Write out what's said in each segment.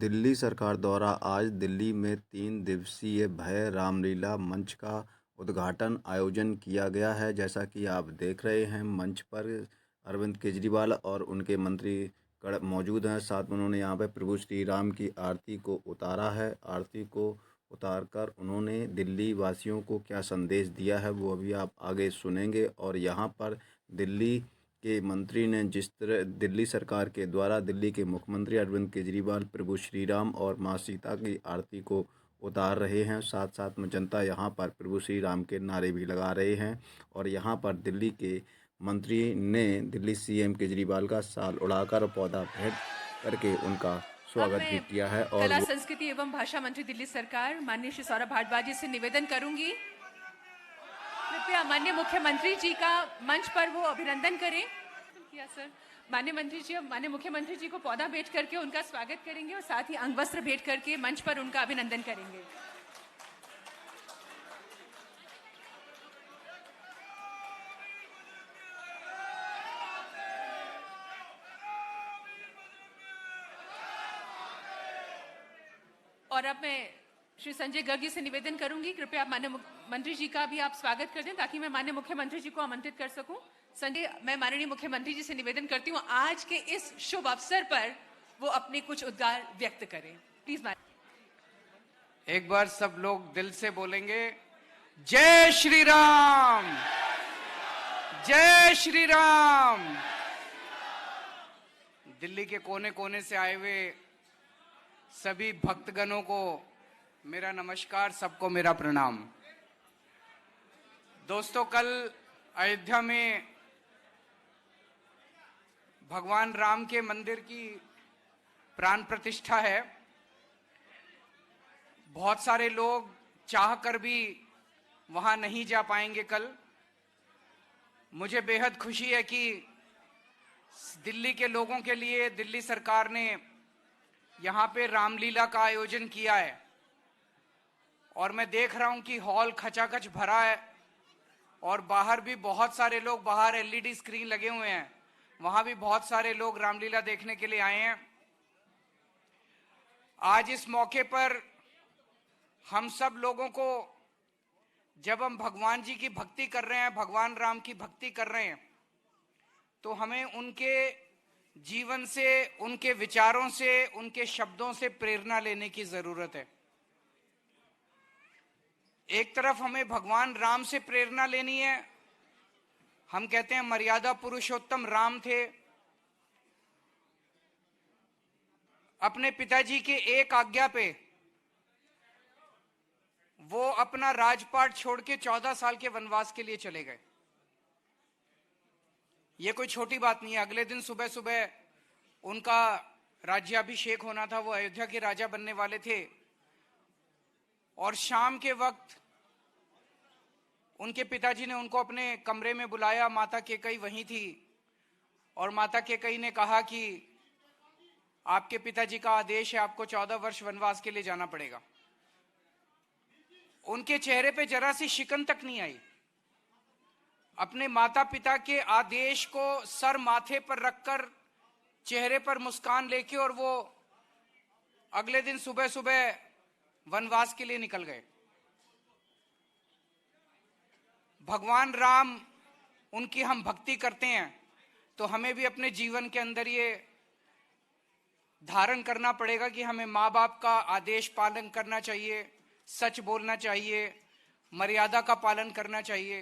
दिल्ली सरकार द्वारा आज दिल्ली में 3 दिवसीय भव्य रामलीला मंच का उद्घाटन आयोजन किया गया है। जैसा कि आप देख रहे हैं, मंच पर अरविंद केजरीवाल और उनके मंत्री गण मौजूद हैं। साथ में उन्होंने यहाँ पे प्रभु श्री राम की आरती को उतारा है। आरती को उतार कर उन्होंने दिल्ली वासियों को क्या संदेश दिया है, वो अभी आप आगे सुनेंगे। और यहाँ पर दिल्ली के मंत्री ने जिस तरह दिल्ली सरकार के द्वारा दिल्ली के मुख्यमंत्री अरविंद केजरीवाल प्रभु श्री राम और माँ सीता की आरती को उतार रहे हैं, साथ साथ में जनता यहाँ पर प्रभु श्री राम के नारे भी लगा रहे हैं। और यहाँ पर दिल्ली के मंत्री ने दिल्ली सीएम केजरीवाल का शाल उड़ाकर पौधा भेंट करके उनका स्वागत भी किया है। और कला संस्कृति एवं भाषा मंत्री दिल्ली सरकार माननीय श्री सौरभ भारद्वाज जी से निवेदन करूंगी, कृपया माननीय मुख्यमंत्री जी का मंच पर वो अभिनंदन करें। किया सर, माननीय मुख्यमंत्री जी को पौधा भेंट करके उनका स्वागत करेंगे और साथ ही अंगवस्त्र भेंट करके मंच पर उनका अभिनंदन करेंगे। और अब मैं श्री संजय गर्ग जी से निवेदन करूंगी, कृपया माननीय मुख्यमंत्री जी का भी आप स्वागत कर दें ताकि मैं माननीय मुख्यमंत्री जी को आमंत्रित कर सकूं। संजय, मैं माननीय मुख्यमंत्री जी से निवेदन करती हूं आज के इस शुभ अवसर पर वो अपने कुछ उद्गार व्यक्त करें। प्लीज। एक बार सब लोग दिल से बोलेंगे, जय श्री राम, जय श्री राम। दिल्ली के कोने कोने से आए हुए सभी भक्तगणों को मेरा नमस्कार, सबको मेरा प्रणाम। दोस्तों, कल अयोध्या में भगवान राम के मंदिर की प्राण प्रतिष्ठा है। बहुत सारे लोग चाहकर भी वहां नहीं जा पाएंगे कल। मुझे बेहद खुशी है कि दिल्ली के लोगों के लिए दिल्ली सरकार ने यहाँ पे रामलीला का आयोजन किया है और मैं देख रहा हूं कि हॉल खचाखच भरा है और बाहर भी बहुत सारे लोग, बाहर एलईडी स्क्रीन लगे हुए हैं, वहां भी बहुत सारे लोग रामलीला देखने के लिए आए हैं। आज इस मौके पर हम सब लोगों को, जब हम भगवान जी की भक्ति कर रहे हैं, भगवान राम की भक्ति कर रहे हैं, तो हमें उनके जीवन से, उनके विचारों से, उनके शब्दों से प्रेरणा लेने की जरूरत है। एक तरफ हमें भगवान राम से प्रेरणा लेनी है। हम कहते हैं मर्यादा पुरुषोत्तम राम थे। अपने पिताजी के एक आज्ञा पे वो अपना राजपाट छोड़ के 14 साल के वनवास के लिए चले गए। ये कोई छोटी बात नहीं है। अगले दिन सुबह सुबह उनका राज्याभिषेक होना था, वो अयोध्या के राजा बनने वाले थे और शाम के वक्त उनके पिताजी ने उनको अपने कमरे में बुलाया। माता कैकेयी वहीं थी और माता कैकेयी ने कहा कि आपके पिताजी का आदेश है, आपको 14 वर्ष वनवास के लिए जाना पड़ेगा। उनके चेहरे पे जरा सी शिकन तक नहीं आई। अपने माता पिता के आदेश को सर माथे पर रखकर, चेहरे पर मुस्कान लेके, और वो अगले दिन सुबह सुबह वनवास के लिए निकल गए। भगवान राम, उनकी हम भक्ति करते हैं तो हमें भी अपने जीवन के अंदर ये धारण करना पड़ेगा कि हमें माँ बाप का आदेश पालन करना चाहिए, सच बोलना चाहिए, मर्यादा का पालन करना चाहिए।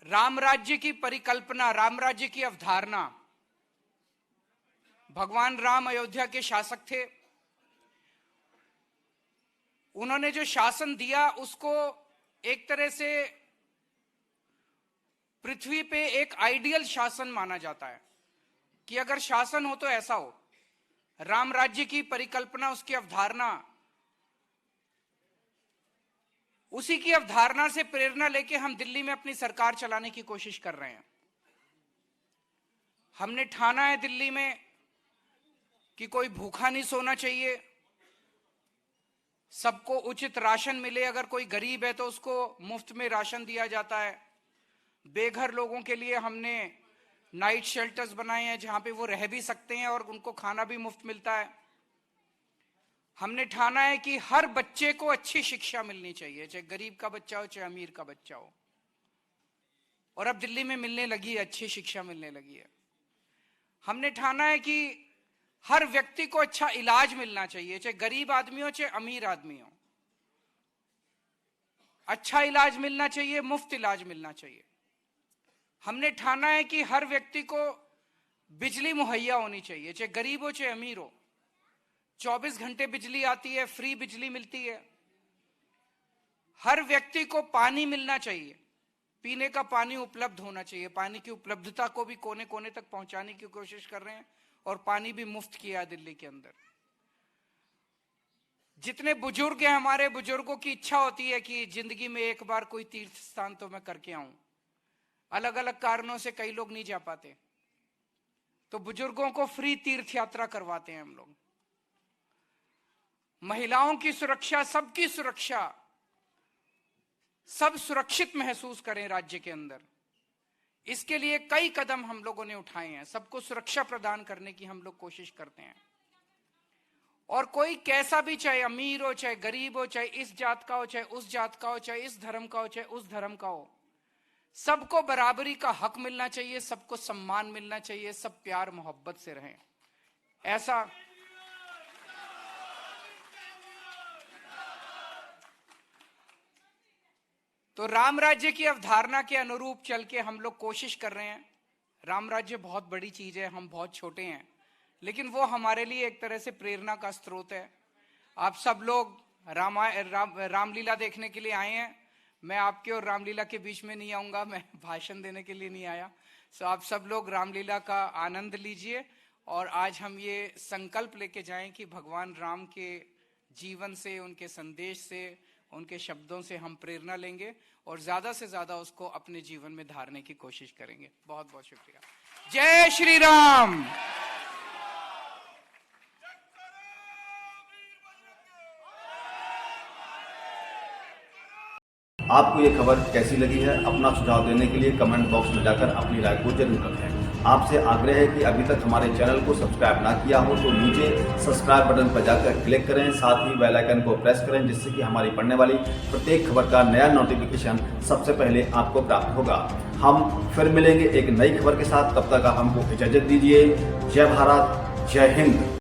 राम राज्य की परिकल्पना, राम राज्य की अवधारणा, भगवान राम अयोध्या के शासक थे। उन्होंने जो शासन दिया उसको एक तरह से पृथ्वी पे एक आइडियल शासन माना जाता है कि अगर शासन हो तो ऐसा हो। राम राज्य की परिकल्पना, उसकी अवधारणा, उसी की अवधारणा से प्रेरणा लेके हम दिल्ली में अपनी सरकार चलाने की कोशिश कर रहे हैं। हमने ठाना है दिल्ली में कि कोई भूखा नहीं सोना चाहिए, सबको उचित राशन मिले। अगर कोई गरीब है तो उसको मुफ्त में राशन दिया जाता है। बेघर लोगों के लिए हमने नाइट शेल्टर्स बनाए हैं जहां पे वो रह भी सकते हैं और उनको खाना भी मुफ्त मिलता है। हमने ठाना है कि हर बच्चे को अच्छी शिक्षा मिलनी चाहिए, चाहे गरीब का बच्चा हो चाहे अमीर का बच्चा हो। और अब दिल्ली में मिलने लगी है, अच्छी शिक्षा मिलने लगी है। हमने ठाना है कि हर व्यक्ति को अच्छा इलाज मिलना चाहिए, चाहे गरीब आदमी हो चाहे अमीर आदमी हो। अच्छा इलाज मिलना चाहिए, मुफ्त इलाज मिलना चाहिए। हमने ठाना है कि हर व्यक्ति को बिजली मुहैया होनी चाहिए, चाहे गरीब हो चाहे अमीर हो। 24 घंटे बिजली आती है, फ्री बिजली मिलती है। हर व्यक्ति को पानी मिलना चाहिए, पीने का पानी उपलब्ध होना चाहिए। पानी की उपलब्धता को भी कोने कोने तक पहुंचाने की कोशिश कर रहे हैं और पानी भी मुफ्त किया दिल्ली के अंदर। जितने बुजुर्ग हैं, हमारे बुजुर्गों की इच्छा होती है कि जिंदगी में एक बार कोई तीर्थ स्थान तो मैं करके आऊं। अलग अलग कारणों से कई लोग नहीं जा पाते, तो बुजुर्गों को फ्री तीर्थ यात्रा करवाते हैं हम लोग। महिलाओं की सुरक्षा, सबकी सुरक्षा, सब सुरक्षित महसूस करें राज्य के अंदर, इसके लिए कई कदम हम लोगों ने उठाए हैं। सबको सुरक्षा प्रदान करने की हम लोग कोशिश करते हैं। और कोई कैसा भी, चाहे अमीर हो चाहे गरीब हो, चाहे इस जात का हो चाहे उस जात का हो, चाहे इस धर्म का हो चाहे उस धर्म का हो, सबको बराबरी का हक मिलना चाहिए, सबको सम्मान मिलना चाहिए, सब प्यार मोहब्बत से रहें। ऐसा तो राम राज्य की अवधारणा के अनुरूप चल के हम लोग कोशिश कर रहे हैं। राम राज्य बहुत बड़ी चीज है, हम बहुत छोटे हैं, लेकिन वो हमारे लिए एक तरह से प्रेरणा का स्रोत है। आप सब लोग रामलीला देखने के लिए आए हैं। मैं आपके और रामलीला के बीच में नहीं आऊंगा, मैं भाषण देने के लिए नहीं आया। सो आप सब लोग रामलीला का आनंद लीजिए और आज हम ये संकल्प लेके जाएं कि भगवान राम के जीवन से, उनके संदेश से, उनके शब्दों से हम प्रेरणा लेंगे और ज्यादा से ज्यादा उसको अपने जीवन में धारने की कोशिश करेंगे। बहुत बहुत शुक्रिया। जय श्री राम। आपको ये खबर कैसी लगी है? अपना सुझाव देने के लिए कमेंट बॉक्स में जाकर अपनी राय को जरूर रखें। आपसे आग्रह है कि अभी तक हमारे चैनल को सब्सक्राइब ना किया हो तो नीचे सब्सक्राइब बटन पर जाकर क्लिक करें, साथ ही बेल आइकन को प्रेस करें, जिससे कि हमारी पढ़ने वाली प्रत्येक खबर का नया नोटिफिकेशन सबसे पहले आपको प्राप्त होगा। हम फिर मिलेंगे एक नई खबर के साथ, तब तक आप हमको इजाजत दीजिए। जय भारत, जय हिंद।